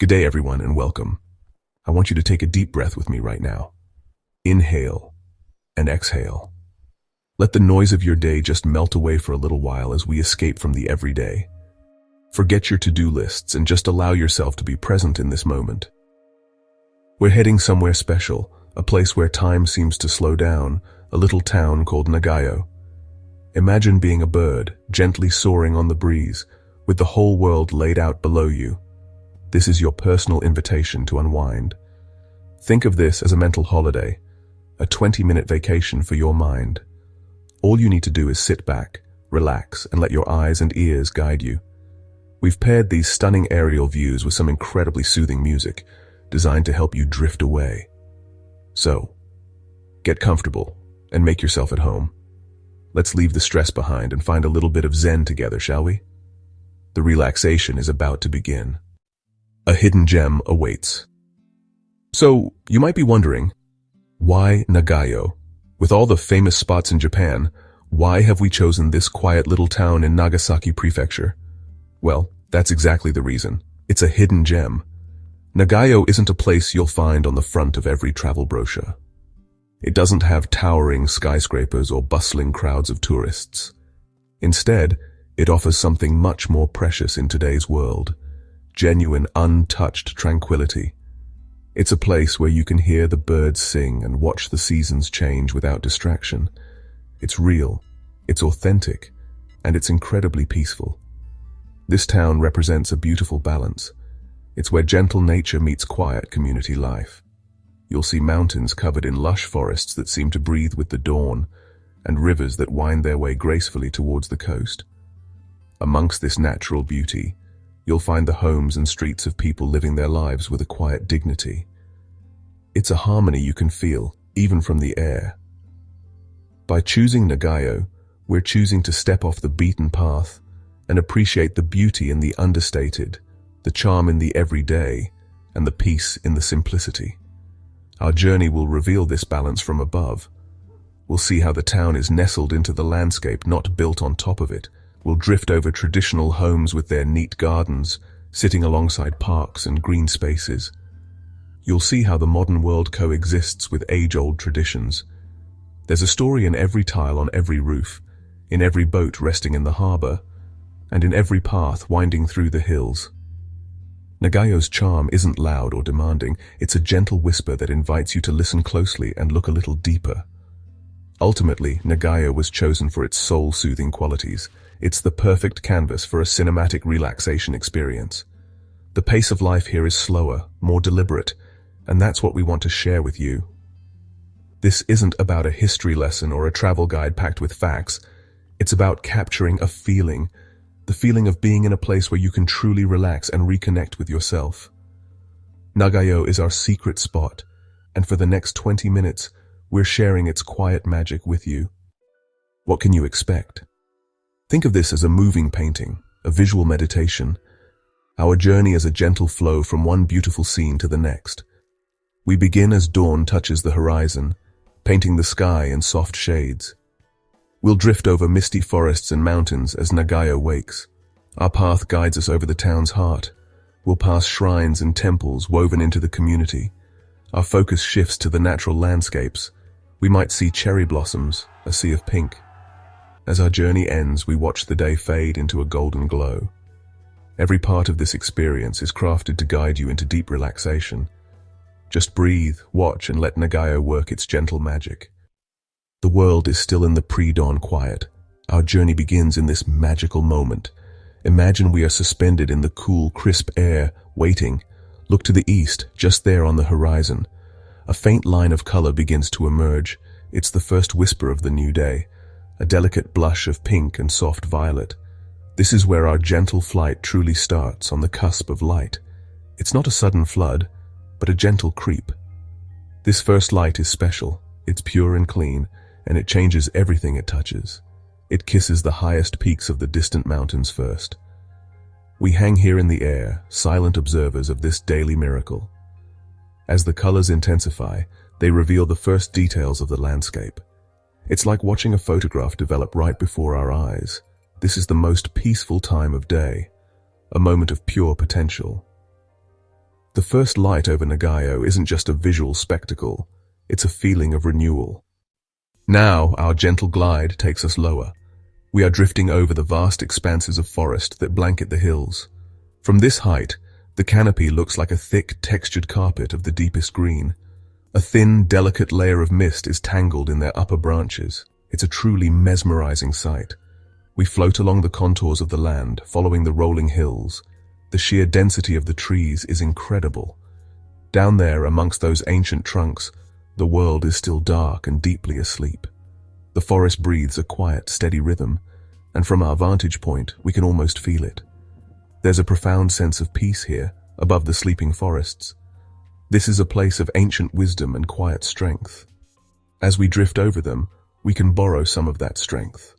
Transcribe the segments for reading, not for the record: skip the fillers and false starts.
Good day, everyone, and welcome. I want you to take a deep breath with me right now. Inhale and exhale. Let the noise of your day just melt away for a little while as we escape from the everyday. Forget your to-do lists and just allow yourself to be present in this moment. We're heading somewhere special, a place where time seems to slow down, a little town called Nagayo. Imagine being a bird, gently soaring on the breeze, with the whole world laid out below you. This is your personal invitation to unwind. Think of this as a mental holiday, a 20-minute vacation for your mind. All you need to do is sit back, relax, and let your eyes and ears guide you. We've paired these stunning aerial views with some incredibly soothing music, designed to help you drift away. So, get comfortable and make yourself at home. Let's leave the stress behind and find a little bit of zen together, shall we? The relaxation is about to begin. A hidden gem awaits. So, you might be wondering, why Nagayo? With all the famous spots in Japan, why have we chosen this quiet little town in Nagasaki Prefecture? Well, that's exactly the reason. It's a hidden gem. Nagayo isn't a place you'll find on the front of every travel brochure. It doesn't have towering skyscrapers or bustling crowds of tourists. Instead, it offers something much more precious in today's world. Genuine, untouched tranquility. It's a place where you can hear the birds sing and watch the seasons change without distraction. It's real, it's authentic, and it's incredibly peaceful. This town represents a beautiful balance. It's where gentle nature meets quiet community life. You'll see mountains covered in lush forests that seem to breathe with the dawn, and rivers that wind their way gracefully towards the coast. Amongst this natural beauty, you'll find the homes and streets of people living their lives with a quiet dignity. It's a harmony you can feel, even from the air. By choosing Nagayo, we're choosing to step off the beaten path and appreciate the beauty in the understated, the charm in the everyday, and the peace in the simplicity. Our journey will reveal this balance from above. We'll see how the town is nestled into the landscape, not built on top of it. We'll drift over traditional homes with their neat gardens, sitting alongside parks and green spaces. You'll see how the modern world coexists with age-old traditions. There's a story in every tile on every roof, in every boat resting in the harbor, and in every path winding through the hills. Nagayo's charm isn't loud or demanding. It's a gentle whisper that invites you to listen closely and look a little deeper. Ultimately, Nagayo was chosen for its soul-soothing qualities. It's the perfect canvas for a cinematic relaxation experience. The pace of life here is slower, more deliberate, and that's what we want to share with you. This isn't about a history lesson or a travel guide packed with facts. It's about capturing a feeling, the feeling of being in a place where you can truly relax and reconnect with yourself. Nagayo is our secret spot, and for the next 20 minutes, we're sharing its quiet magic with you. What can you expect? Think of this as a moving painting, a visual meditation. Our journey is a gentle flow from one beautiful scene to the next. We begin as dawn touches the horizon, painting the sky in soft shades. We'll drift over misty forests and mountains as Nagayo wakes. Our path guides us over the town's heart. We'll pass shrines and temples woven into the community. Our focus shifts to the natural landscapes. We might see cherry blossoms, a sea of pink. As our journey ends, we watch the day fade into a golden glow. Every part of this experience is crafted to guide you into deep relaxation. Just breathe, watch, and let Nagayo work its gentle magic. The world is still in the pre-dawn quiet. Our journey begins in this magical moment. Imagine we are suspended in the cool, crisp air, waiting. Look to the east, just there on the horizon. A faint line of color begins to emerge. It's the first whisper of the new day. A delicate blush of pink and soft violet. This is where our gentle flight truly starts, on the cusp of light. It's not a sudden flood, but a gentle creep. This first light is special. It's pure and clean, and it changes everything it touches. It kisses the highest peaks of the distant mountains first. We hang here in the air, silent observers of this daily miracle. As the colors intensify, they reveal the first details of the landscape. It's like watching a photograph develop right before our eyes. This is the most peaceful time of day, a moment of pure potential. The first light over Nagayo isn't just a visual spectacle, it's a feeling of renewal. Now, our gentle glide takes us lower. We are drifting over the vast expanses of forest that blanket the hills. From this height, the canopy looks like a thick, textured carpet of the deepest green. A thin, delicate layer of mist is tangled in their upper branches. It's a truly mesmerizing sight. We float along the contours of the land, following the rolling hills. The sheer density of the trees is incredible. Down there, amongst those ancient trunks, the world is still dark and deeply asleep. The forest breathes a quiet, steady rhythm, and from our vantage point, we can almost feel it. There's a profound sense of peace here, above the sleeping forests. This is a place of ancient wisdom and quiet strength. As we drift over them, we can borrow some of that strength.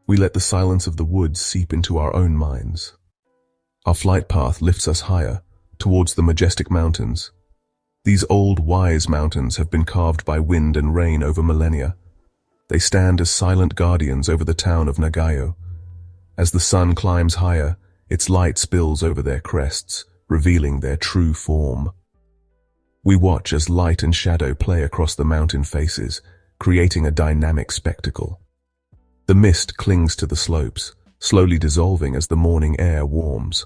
We let the silence of the woods seep into our own minds. Our flight path lifts us higher, towards the majestic mountains. These old, wise mountains have been carved by wind and rain over millennia. They stand as silent guardians over the town of Nagayo. As the sun climbs higher, its light spills over their crests, revealing their true form. We watch as light and shadow play across the mountain faces, creating a dynamic spectacle. The mist clings to the slopes, slowly dissolving as the morning air warms.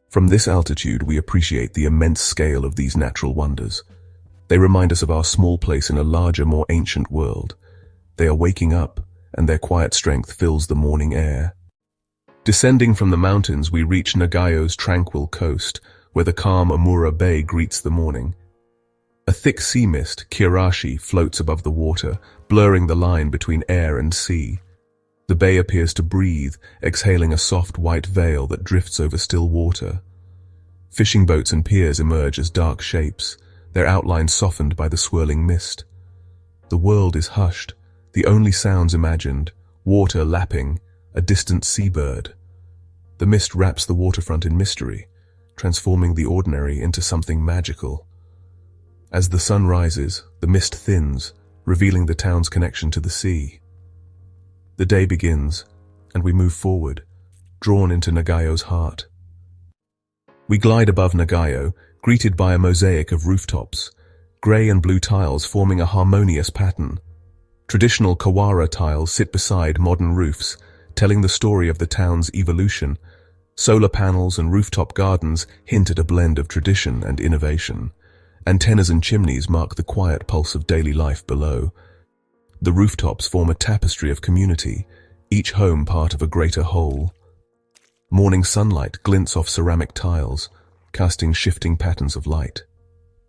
From this altitude, we appreciate the immense scale of these natural wonders. They remind us of our small place in a larger, more ancient world. They are waking up, and their quiet strength fills the morning air. Descending from the mountains, we reach Nagayo's tranquil coast, where the calm Amura Bay greets the morning. A thick sea mist, Kirashi, floats above the water, blurring the line between air and sea. The bay appears to breathe, exhaling a soft white veil that drifts over still water. Fishing boats and piers emerge as dark shapes, their outlines softened by the swirling mist. The world is hushed, the only sounds imagined, water lapping, a distant seabird. The mist wraps the waterfront in mystery, transforming the ordinary into something magical. As the sun rises, the mist thins, revealing the town's connection to the sea. The day begins, and we move forward, drawn into Nagayo's heart. We glide above Nagayo, greeted by a mosaic of rooftops, grey and blue tiles forming a harmonious pattern. Traditional Kawara tiles sit beside modern roofs, telling the story of the town's evolution. Solar panels and rooftop gardens hint at a blend of tradition and innovation. Antennas and chimneys mark the quiet pulse of daily life below. The rooftops form a tapestry of community, each home part of a greater whole. Morning sunlight glints off ceramic tiles, casting shifting patterns of light.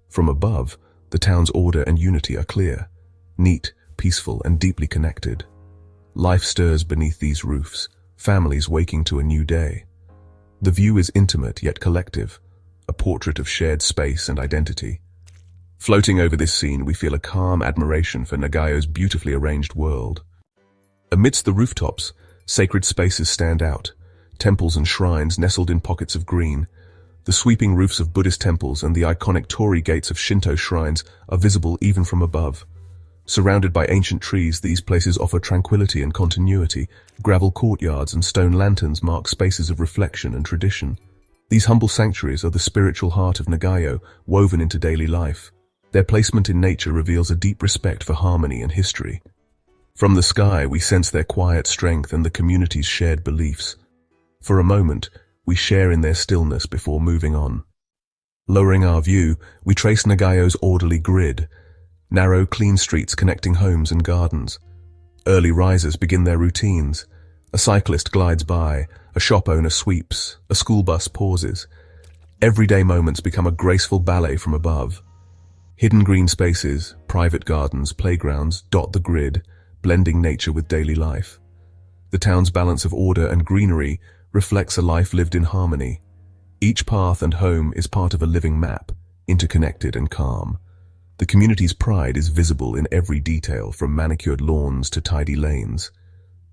From above, the town's order and unity are clear, neat, peaceful, and deeply connected. Life stirs beneath these roofs, families waking to a new day. The view is intimate yet collective, a portrait of shared space and identity. Floating over this scene, we feel a calm admiration for Nagayo's beautifully arranged world. Amidst the rooftops, sacred spaces stand out, temples and shrines nestled in pockets of green. The sweeping roofs of Buddhist temples and the iconic torii gates of Shinto shrines are visible even from above. Surrounded by ancient trees, these places offer tranquility and continuity. Gravel courtyards and stone lanterns mark spaces of reflection and tradition. These humble sanctuaries are the spiritual heart of Nagayo, woven into daily life. Their placement in nature reveals a deep respect for harmony and history. From the sky, we sense their quiet strength and the community's shared beliefs. For a moment, we share in their stillness before moving on. Lowering our view, we trace Nagayo's orderly grid, narrow, clean streets connecting homes and gardens. Early risers begin their routines. A cyclist glides by, a shop owner sweeps, a school bus pauses. Everyday moments become a graceful ballet from above. Hidden green spaces, private gardens, playgrounds dot the grid, blending nature with daily life. The town's balance of order and greenery reflects a life lived in harmony. Each path and home is part of a living map, interconnected and calm. The community's pride is visible in every detail, from manicured lawns to tidy lanes.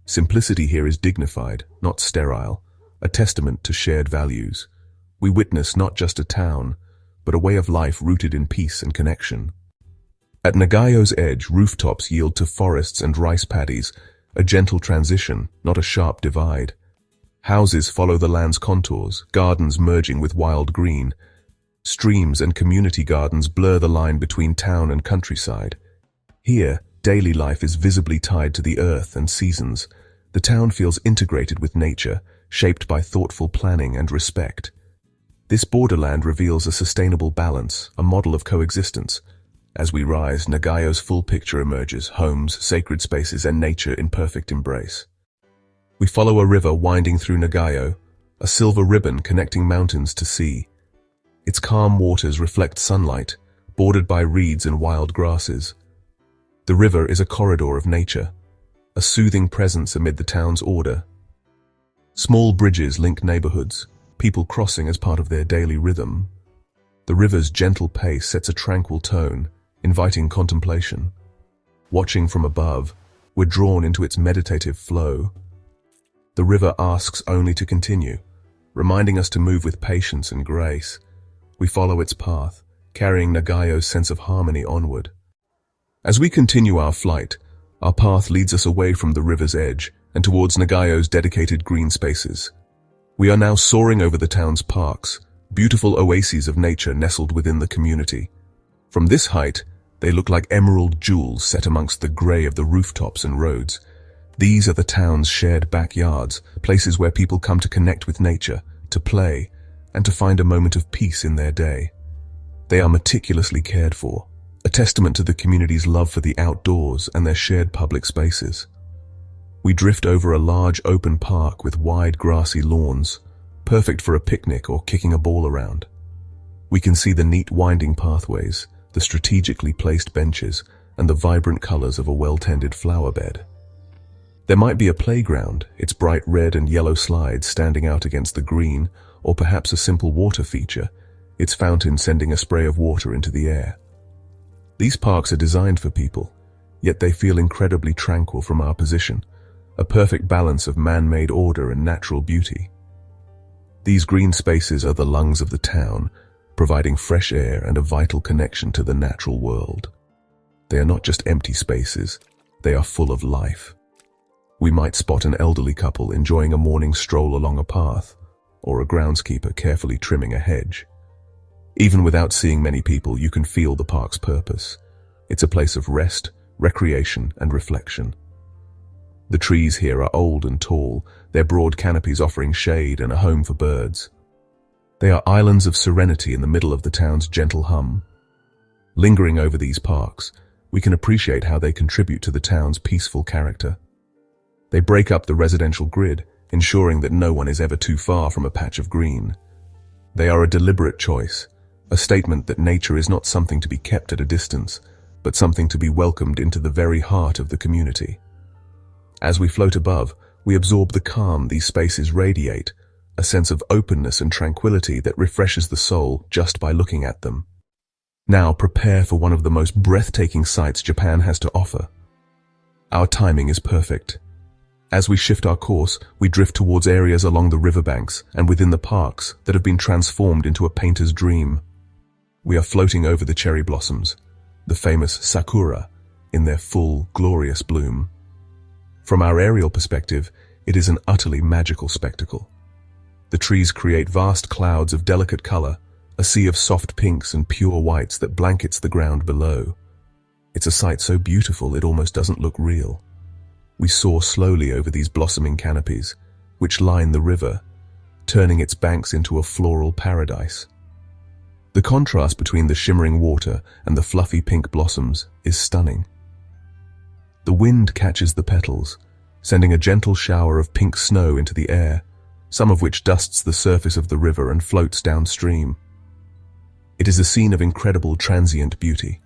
Simplicity here is dignified, not sterile, a testament to shared values. We witness not just a town, but a way of life rooted in peace and connection. At Nagayo's edge, rooftops yield to forests and rice paddies, a gentle transition, not a sharp divide. Houses follow the land's contours, gardens merging with wild green. Streams and community gardens blur the line between town and countryside. Here, daily life is visibly tied to the earth and seasons. The town feels integrated with nature, shaped by thoughtful planning and respect. This borderland reveals a sustainable balance, a model of coexistence. As we rise, Nagayo's full picture emerges: homes, sacred spaces, and nature in perfect embrace. We follow a river winding through Nagayo, a silver ribbon connecting mountains to sea. Its calm waters reflect sunlight, bordered by reeds and wild grasses. The river is a corridor of nature, a soothing presence amid the town's order. Small bridges link neighborhoods, people crossing as part of their daily rhythm. The river's gentle pace sets a tranquil tone, inviting contemplation. Watching from above, we're drawn into its meditative flow. The river asks only to continue, reminding us to move with patience and grace. We follow its path, carrying Nagayo's sense of harmony onward. As we continue our flight, our path leads us away from the river's edge and towards Nagayo's dedicated green spaces. We are now soaring over the town's parks, beautiful oases of nature nestled within the community. From this height, they look like emerald jewels set amongst the grey of the rooftops and roads. These are the town's shared backyards, places where people come to connect with nature, to play, and to find a moment of peace in their day. They are meticulously cared for, a testament to the community's love for the outdoors and their shared public spaces. We drift over a large open park with wide grassy lawns, perfect for a picnic or kicking a ball around. We can see the neat winding pathways, the strategically placed benches, and the vibrant colors of a well-tended flower bed. There might be a playground, its bright red and yellow slides standing out against the green, or perhaps a simple water feature, its fountain sending a spray of water into the air. These parks are designed for people, yet they feel incredibly tranquil from our position, a perfect balance of man-made order and natural beauty. These green spaces are the lungs of the town, providing fresh air and a vital connection to the natural world. They are not just empty spaces, they are full of life. We might spot an elderly couple enjoying a morning stroll along a path, or a groundskeeper carefully trimming a hedge. Even without seeing many people, you can feel the park's purpose. It's a place of rest, recreation, and reflection. The trees here are old and tall, their broad canopies offering shade and a home for birds. They are islands of serenity in the middle of the town's gentle hum. Lingering over these parks, we can appreciate how they contribute to the town's peaceful character. They break up the residential grid, ensuring that no one is ever too far from a patch of green. They are a deliberate choice, a statement that nature is not something to be kept at a distance, but something to be welcomed into the very heart of the community. As we float above, we absorb the calm these spaces radiate, a sense of openness and tranquility that refreshes the soul just by looking at them. Now prepare for one of the most breathtaking sights Japan has to offer. Our timing is perfect. As we shift our course, we drift towards areas along the riverbanks and within the parks that have been transformed into a painter's dream. We are floating over the cherry blossoms, the famous sakura, in their full, glorious bloom. From our aerial perspective, it is an utterly magical spectacle. The trees create vast clouds of delicate color, a sea of soft pinks and pure whites that blankets the ground below. It's a sight so beautiful it almost doesn't look real. We soar slowly over these blossoming canopies, which line the river, turning its banks into a floral paradise. The contrast between the shimmering water and the fluffy pink blossoms is stunning. The wind catches the petals, sending a gentle shower of pink snow into the air, some of which dusts the surface of the river and floats downstream. It is a scene of incredible transient beauty.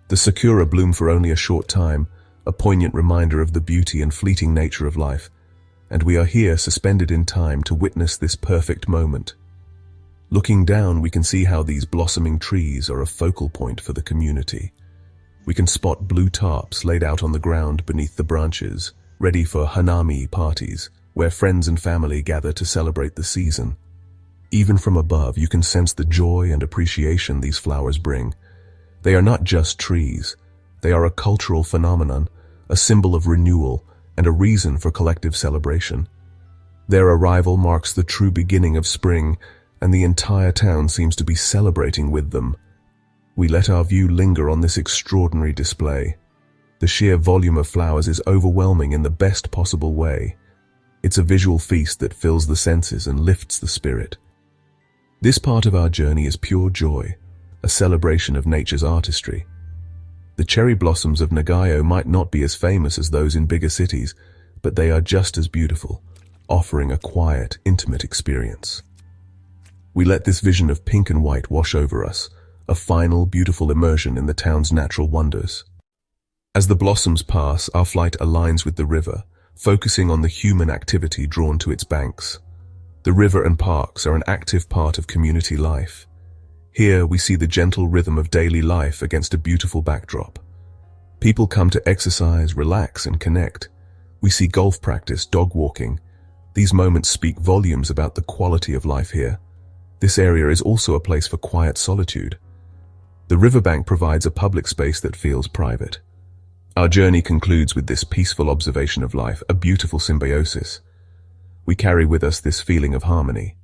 The sakura bloom for only a short time, a poignant reminder of the beauty and fleeting nature of life, and we are here suspended in time to witness this perfect moment. Looking down, we can see how these blossoming trees are a focal point for the community. We can spot blue tarps laid out on the ground beneath the branches, ready for hanami parties, where friends and family gather to celebrate the season. Even from above, you can sense the joy and appreciation these flowers bring. They are not just trees. They are a cultural phenomenon, a symbol of renewal, and a reason for collective celebration. Their arrival marks the true beginning of spring, and the entire town seems to be celebrating with them. We let our view linger on this extraordinary display. The sheer volume of flowers is overwhelming in the best possible way. It's a visual feast that fills the senses and lifts the spirit. This part of our journey is pure joy, a celebration of nature's artistry. The cherry blossoms of Nagayo might not be as famous as those in bigger cities, but they are just as beautiful, offering a quiet, intimate experience. We let this vision of pink and white wash over us, a final, beautiful immersion in the town's natural wonders. As the blossoms pass, our flight aligns with the river, focusing on the human activity drawn to its banks. The river and parks are an active part of community life. Here we see the gentle rhythm of daily life against a beautiful backdrop. People come to exercise, relax, and connect. We see golf practice, dog walking. These moments speak volumes about the quality of life here. This area is also a place for quiet solitude. The riverbank provides a public space that feels private. Our journey concludes with this peaceful observation of life, a beautiful symbiosis. We carry with us this feeling of harmony.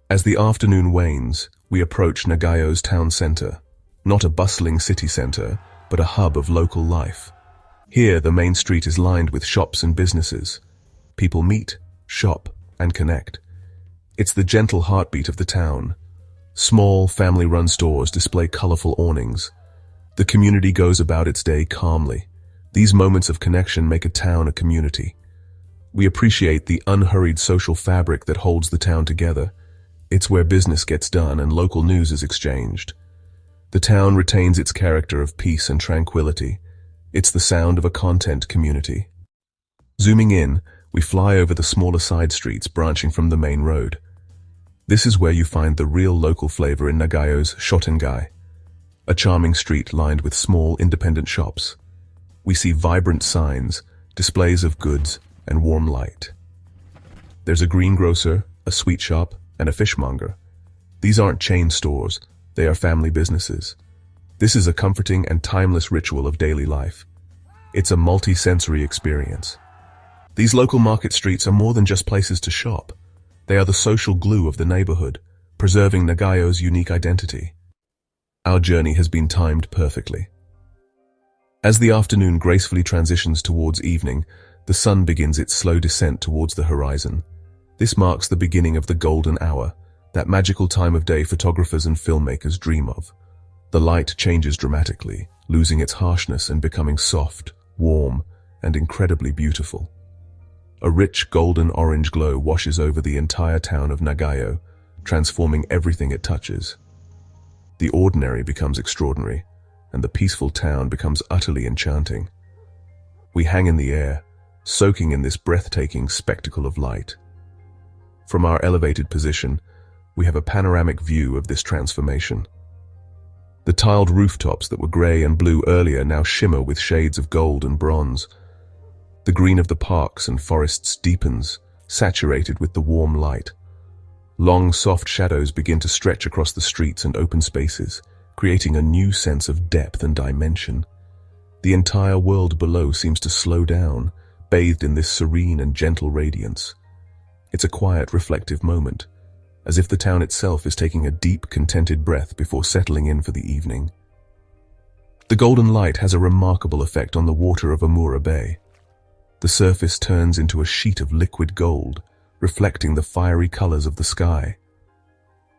As the afternoon wanes, we approach Nagayo's town center, not a bustling city center, but a hub of local life. Here, the main street is lined with shops and businesses. People meet, shop, and connect. It's the gentle heartbeat of the town. Small, family-run stores display colorful awnings. The community goes about its day calmly. These moments of connection make a town a community. We appreciate the unhurried social fabric that holds the town together. It's where business gets done and local news is exchanged. The town retains its character of peace and tranquility. It's the sound of a content community. Zooming in, we fly over the smaller side streets branching from the main road. This is where you find the real local flavor in Nagayo's Shotengai, a charming street lined with small independent shops. We see vibrant signs, displays of goods, and warm light. There's a greengrocer, a sweet shop, and a fishmonger. These aren't chain stores, they are family businesses. This is a comforting and timeless ritual of daily life. It's a multi-sensory experience. These local market streets are more than just places to shop. They are the social glue of the neighborhood, preserving Nagayo's unique identity. Our journey has been timed perfectly. As the afternoon gracefully transitions towards evening, the sun begins its slow descent towards the horizon. This marks the beginning of the golden hour, that magical time of day photographers and filmmakers dream of. The light changes dramatically, losing its harshness and becoming soft, warm, and incredibly beautiful. A rich golden orange glow washes over the entire town of Nagayo, transforming everything it touches. The ordinary becomes extraordinary, and the peaceful town becomes utterly enchanting. We hang in the air, soaking in this breathtaking spectacle of light. From our elevated position, we have a panoramic view of this transformation. The tiled rooftops that were gray and blue earlier now shimmer with shades of gold and bronze. The green of the parks and forests deepens, saturated with the warm light. Long, soft shadows begin to stretch across the streets and open spaces, creating a new sense of depth and dimension. The entire world below seems to slow down, bathed in this serene and gentle radiance. It's a quiet, reflective moment, as if the town itself is taking a deep, contented breath before settling in for the evening. The golden light has a remarkable effect on the water of Amura Bay. The surface turns into a sheet of liquid gold, reflecting the fiery colors of the sky.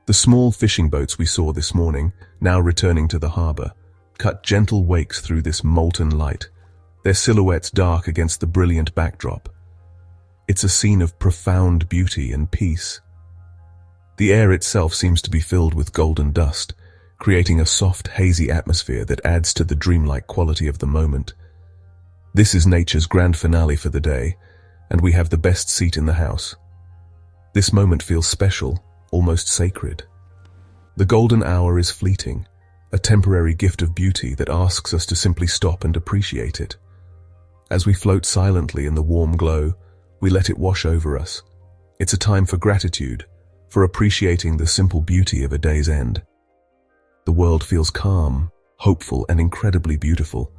The small fishing boats we saw this morning, now returning to the harbor, cut gentle wakes through this molten light, their silhouettes dark against the brilliant backdrop. It's a scene of profound beauty and peace. The air itself seems to be filled with golden dust, creating a soft, hazy atmosphere that adds to the dreamlike quality of the moment. This is nature's grand finale for the day, and we have the best seat in the house. This moment feels special, almost sacred. The golden hour is fleeting, a temporary gift of beauty that asks us to simply stop and appreciate it. As we float silently in the warm glow, we let it wash over us. It's a time for gratitude, for appreciating the simple beauty of a day's end. The world feels calm, hopeful, and incredibly beautiful.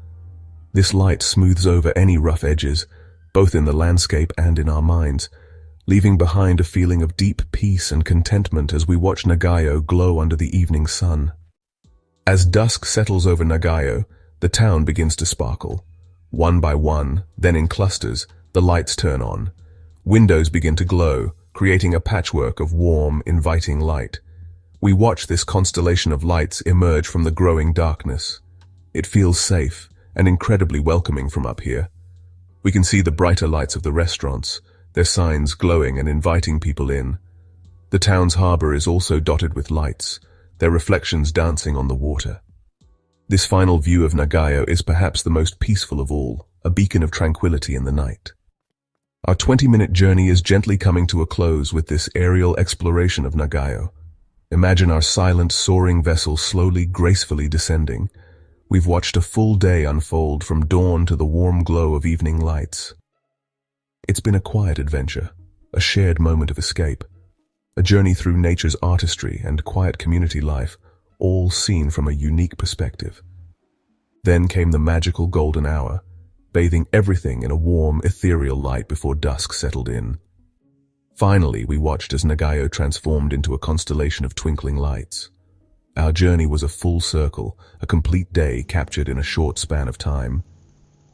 This light smooths over any rough edges, both in the landscape and in our minds, leaving behind a feeling of deep peace and contentment as we watch Nagayo glow under the evening sun. As dusk settles over Nagayo, the town begins to sparkle. One by one, then in clusters, the lights turn on. Windows begin to glow, creating a patchwork of warm, inviting light. We watch this constellation of lights emerge from the growing darkness. It feels safe and incredibly welcoming from up here. We can see the brighter lights of the restaurants, their signs glowing and inviting people in. The town's harbor is also dotted with lights, their reflections dancing on the water. This final view of Nagayo is perhaps the most peaceful of all, a beacon of tranquility in the night. Our 20-minute journey is gently coming to a close with this aerial exploration of Nagayo. Imagine our silent, soaring vessel slowly, gracefully descending. We've watched a full day unfold from dawn to the warm glow of evening lights. It's been a quiet adventure, a shared moment of escape, a journey through nature's artistry and quiet community life, all seen from a unique perspective. Then came the magical golden hour, bathing everything in a warm, ethereal light before dusk settled in. Finally, we watched as Nagayo transformed into a constellation of twinkling lights. Our journey was a full circle, a complete day captured in a short span of time.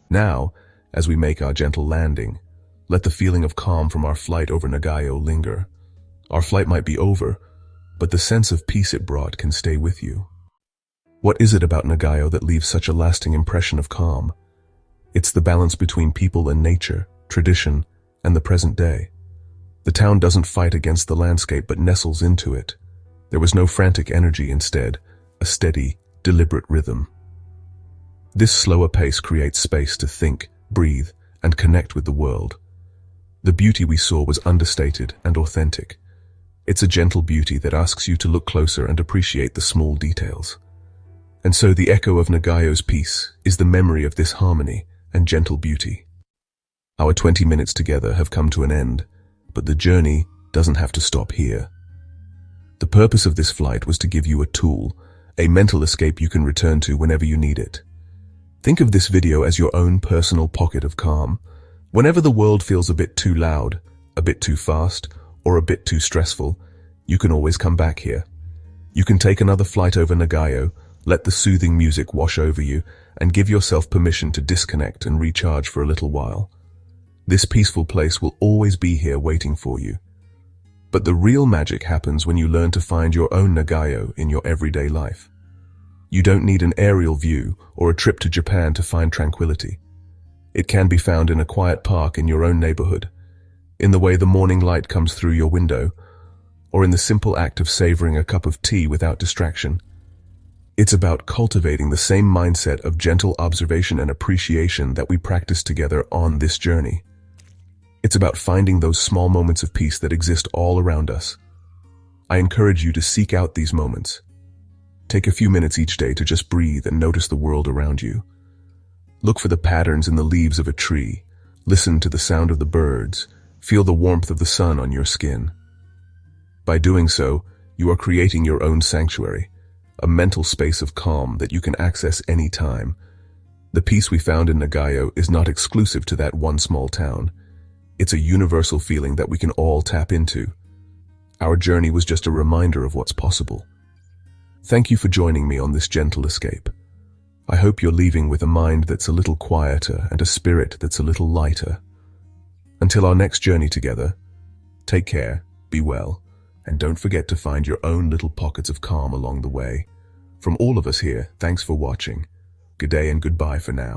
Now, as we make our gentle landing, let the feeling of calm from our flight over Nagayo linger. Our flight might be over, but the sense of peace it brought can stay with you. What is it about Nagayo that leaves such a lasting impression of calm? It's the balance between people and nature, tradition, and the present day. The town doesn't fight against the landscape but nestles into it. There was no frantic energy, instead, a steady, deliberate rhythm. This slower pace creates space to think, breathe, and connect with the world. The beauty we saw was understated and authentic. It's a gentle beauty that asks you to look closer and appreciate the small details. And so the echo of Nagayo's peace is the memory of this harmony and gentle beauty. Our 20 minutes together have come to an end, but the journey doesn't have to stop here. The purpose of this flight was to give you a tool, a mental escape you can return to whenever you need it. Think of this video as your own personal pocket of calm. Whenever the world feels a bit too loud, a bit too fast, or a bit too stressful, you can always come back here. You can take another flight over Nagayo, let the soothing music wash over you, and give yourself permission to disconnect and recharge for a little while. This peaceful place will always be here waiting for you. But the real magic happens when you learn to find your own Nagayo in your everyday life. You don't need an aerial view or a trip to Japan to find tranquility. It can be found in a quiet park in your own neighborhood, in the way the morning light comes through your window, or in the simple act of savoring a cup of tea without distraction. It's about cultivating the same mindset of gentle observation and appreciation that we practice together on this journey. It's about finding those small moments of peace that exist all around us. I encourage you to seek out these moments. Take a few minutes each day to just breathe and notice the world around you. Look for the patterns in the leaves of a tree. Listen to the sound of the birds. Feel the warmth of the sun on your skin. By doing so, you are creating your own sanctuary, a mental space of calm that you can access any time. The peace we found in Nagayo is not exclusive to that one small town. It's a universal feeling that we can all tap into. Our journey was just a reminder of what's possible. Thank you for joining me on this gentle escape. I hope you're leaving with a mind that's a little quieter and a spirit that's a little lighter. Until our next journey together, take care, be well, and don't forget to find your own little pockets of calm along the way. From all of us here, thanks for watching. Good day and goodbye for now.